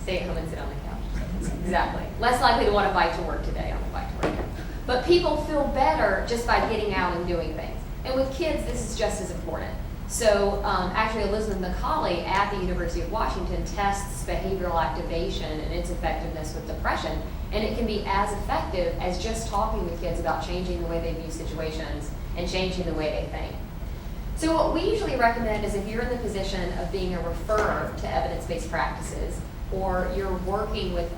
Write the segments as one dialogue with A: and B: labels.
A: Stay at home and sit on the couch. Exactly. Less likely to want to bike to work today on the bike to work. But people feel better just by getting out and doing things. And with kids, this is just as important. So actually, Elizabeth Macaulay at the University of Washington tests behavioral activation and its effectiveness with depression. And it can be as effective as just talking with kids about changing the way they view situations and changing the way they think. So what we usually recommend is if you're in the position of being a referrer to evidence-based practices, or you're working with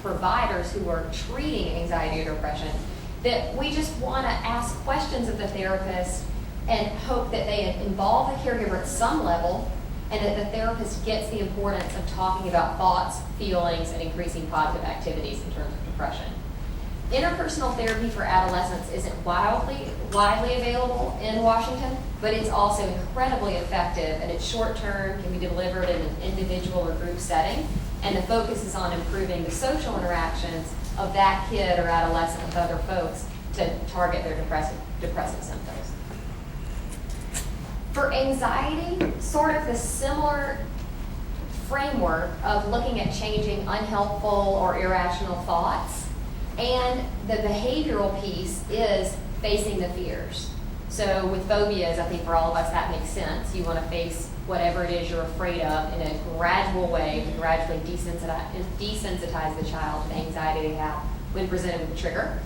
A: providers who are treating anxiety or depression, that we just want to ask questions of the therapist and hope that they involve the caregiver at some level, and that the therapist gets the importance of talking about thoughts, feelings, and increasing positive activities in terms of depression. Interpersonal therapy for adolescents isn't widely available in Washington, but it's also incredibly effective, and it's short-term, can be delivered in an individual or group setting, and the focus is on improving the social interactions of that kid or adolescent with other folks to target their depressive symptoms. For anxiety, sort of the similar framework of looking at changing unhelpful or irrational thoughts, and the behavioral piece is facing the fears. So with phobias, I think for all of us that makes sense. You want to face whatever it is you're afraid of in a gradual way to gradually desensitize the child to the anxiety they have when presented with a trigger.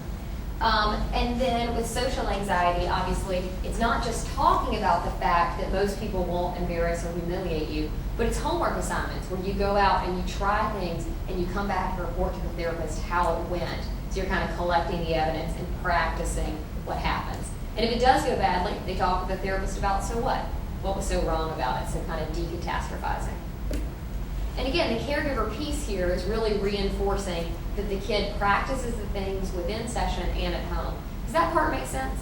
A: And then with social anxiety, obviously, it's not just talking about the fact that most people won't embarrass or humiliate you, but it's homework assignments where you go out and you try things and you come back and report to the therapist how it went. So you're kind of collecting the evidence and practicing what happens. And if it does go badly, they talk with the therapist about, so what? What was so wrong about it? So kind of decatastrophizing. And again, the caregiver piece here is really reinforcing that the kid practices the things within session and at home. Does that part make sense?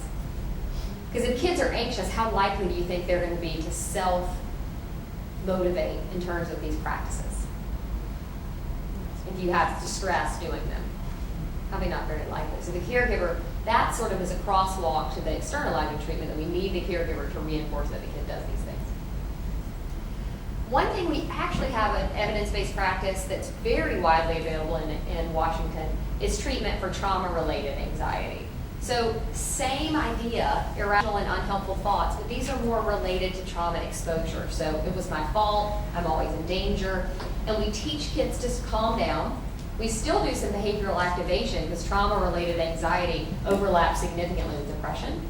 A: Because if kids are anxious, how likely do you think they're going to be to self-motivate in terms of these practices? If you have distress doing them. Probably not very likely. So the caregiver, that sort of is a crosswalk to the externalizing treatment, that we need the caregiver to reinforce that the kid does these things. One thing we actually have an evidence-based practice that's very widely available in Washington is treatment for trauma-related anxiety. So same idea, irrational and unhelpful thoughts, but these are more related to trauma exposure. So it was my fault, I'm always in danger, and we teach kids to calm down. We still do some behavioral activation because trauma-related anxiety overlaps significantly with depression.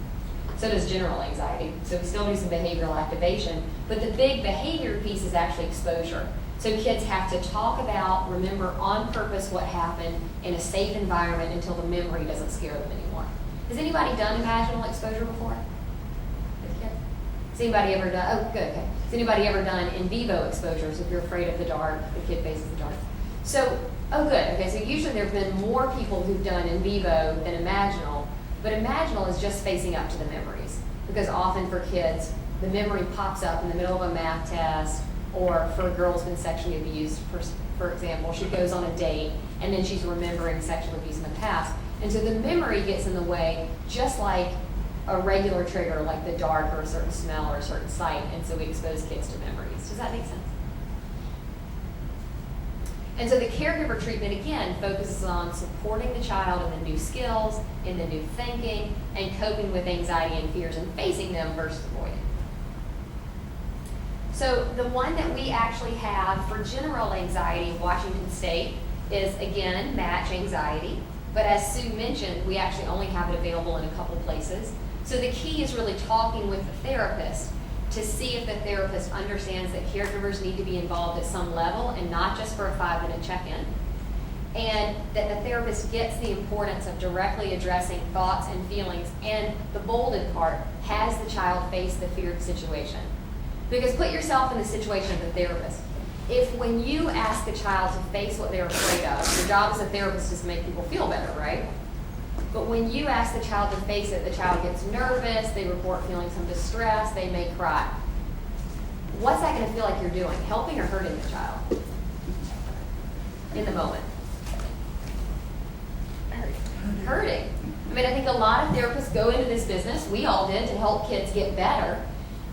A: So does general anxiety. So we still do some behavioral activation, but the big behavior piece is actually exposure. So kids have to talk about, remember on purpose what happened in a safe environment until the memory doesn't scare them anymore. Has anybody done imaginal exposure before? Has anybody ever done, oh good, okay. Has anybody ever done in vivo exposure? So if you're afraid of the dark, the kid faces the dark. So, oh good, okay, so usually there have been more people who've done in vivo than imaginal, but imaginal is just facing up to the memories. Because often for kids, the memory pops up in the middle of a math test, or for a girl who's been sexually abused, for example, she goes on a date, and then she's remembering sexual abuse in the past. And so the memory gets in the way, just like a regular trigger, like the dark or a certain smell or a certain sight, and so we expose kids to memories. Does that make sense? And so the caregiver treatment, again, focuses on supporting the child in the new skills, in the new thinking, and coping with anxiety and fears and facing them versus avoiding. So the one that we actually have for general anxiety in Washington State is, again, match anxiety. But as Sue mentioned, we actually only have it available in a couple places. So the key is really talking with the therapist to see if the therapist understands that caregivers need to be involved at some level and not just for a 5-minute check-in. And that the therapist gets the importance of directly addressing thoughts and feelings. And the bolded part, has the child face the feared situation? Because put yourself in the situation of the therapist. If when you ask a child to face what they're afraid of, your job as a therapist is to make people feel better, right? But when you ask the child to face it, the child gets nervous, they report feeling some distress, they may cry. What's that going to feel like you're doing? Helping or hurting the child? In the moment. Hurting. I mean, I think a lot of therapists go into this business, we all did, to help kids get better.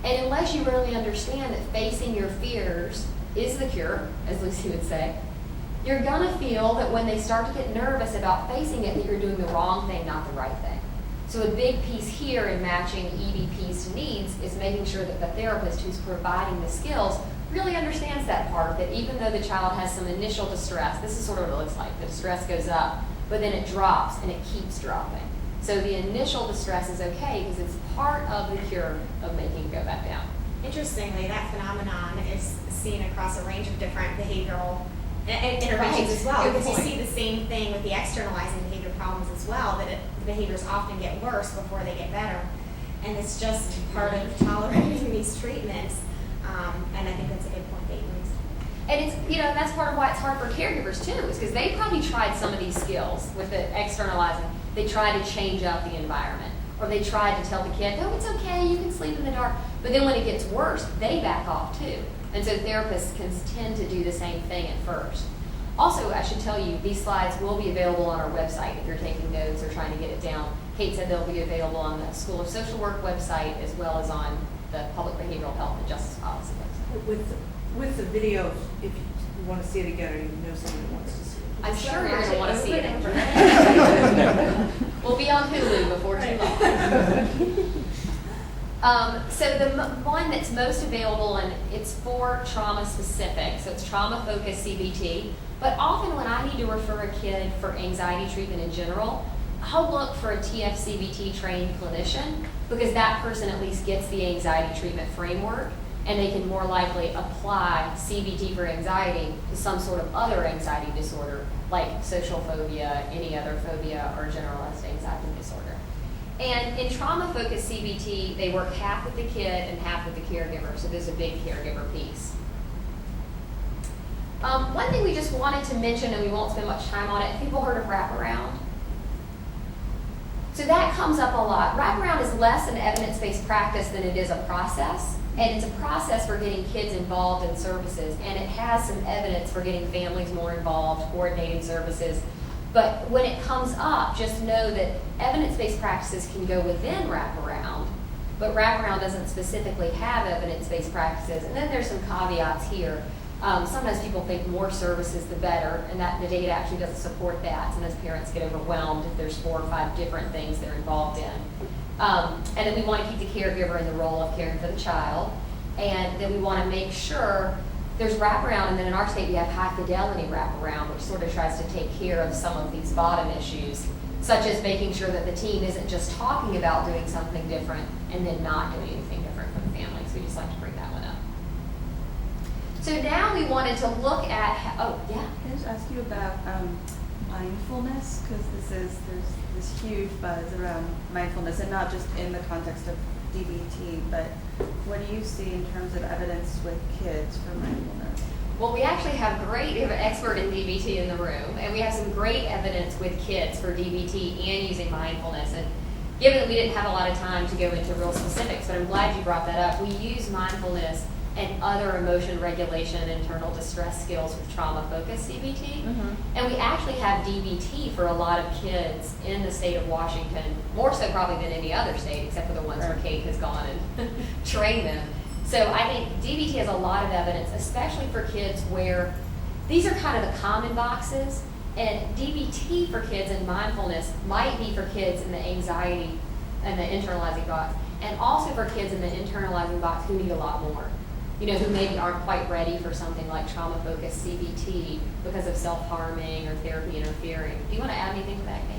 A: And unless you really understand that facing your fears is the cure, as Lucy would say, you're gonna feel that when they start to get nervous about facing it, that you're doing the wrong thing, not the right thing. So a big piece here in matching EDPs to needs is making sure that the therapist who's providing the skills really understands that part, that even though the child has some initial distress, this is sort of what it looks like, the distress goes up, but then it drops and it keeps dropping. So the initial distress is okay because it's part of the cure of making it go back down.
B: Interestingly, that phenomenon is seen across a range of different behavioral interventions as well. Because you see the same thing with the externalizing behavior problems as well, that the behaviors often get worse before they get better. And it's just part of tolerating these treatments. And I think that's a good point that you raised.
A: And it's, that's part of why it's hard for caregivers too, is because they probably tried some of these skills with the externalizing. They tried to change up the environment, or they tried to tell the kid, oh, it's okay, you can sleep in the dark. But then when it gets worse, they back off too. And so therapists can tend to do the same thing at first. Also, I should tell you, these slides will be available on our website if you're taking notes or trying to get it down. Kate said they'll be available on the School of Social Work website as well as on the Public Behavioral Health and Justice Policy website.
C: With the video, if you want to see it again or you know someone who wants to see it.
A: I'm sure you're going to want to see it. We'll be on Hulu before too long. So the one that's most available, and it's for trauma specific, so it's trauma focused CBT, but often when I need to refer a kid for anxiety treatment in general, I'll look for a TF-CBT trained clinician because that person at least gets the anxiety treatment framework and they can more likely apply CBT for anxiety to some sort of other anxiety disorder like social phobia, any other phobia, or generalized anxiety disorder. And in trauma-focused CBT, they work half with the kid and half with the caregiver, so there's a big caregiver piece. One thing we just wanted to mention, and we won't spend much time on it, people heard of wraparound? So that comes up a lot. Wraparound is less an evidence-based practice than it is a process. And it's a process for getting kids involved in services. And it has some evidence for getting families more involved, coordinating services. But when it comes up, just know that evidence-based practices can go within wraparound. But wraparound doesn't specifically have evidence-based practices. And then there's some caveats here. Sometimes people think more services the better, and that the data actually doesn't support that. Sometimes parents get overwhelmed if there's 4 or 5 different things they're involved in. And then we want to keep the caregiver in the role of caring for the child. And then we want to make sure there's wraparound, and then in our state we have high fidelity wraparound, which sort of tries to take care of some of these bottom issues, such as making sure that the team isn't just talking about doing something different and then not doing anything different for the family. So we just like to bring that one up. So now we wanted to look at,
D: Can I just ask you about mindfulness? Because there's this huge buzz around mindfulness, and not just in the context of DBT, but what do you see in terms of evidence with kids for mindfulness?
A: well, we actually have we have an expert in DBT in the room, and we have some great evidence with kids for DBT and using mindfulness. And given that we didn't have a lot of time to go into real specifics, but I'm glad you brought that up, we use mindfulness and other emotion regulation and internal distress skills with trauma-focused CBT. Mm-hmm. And we actually have DBT for a lot of kids in the state of Washington, more so probably than any other state, except for the ones where Kate has gone and trained them. So I think DBT has a lot of evidence, especially for kids where these are kind of the common boxes, and DBT for kids and mindfulness might be for kids in the anxiety and the internalizing box, and also for kids in the internalizing box who need a lot more. You know, who maybe aren't quite ready for something like trauma-focused CBT because of self-harming or therapy interfering. Do you want to add anything to that, Kate?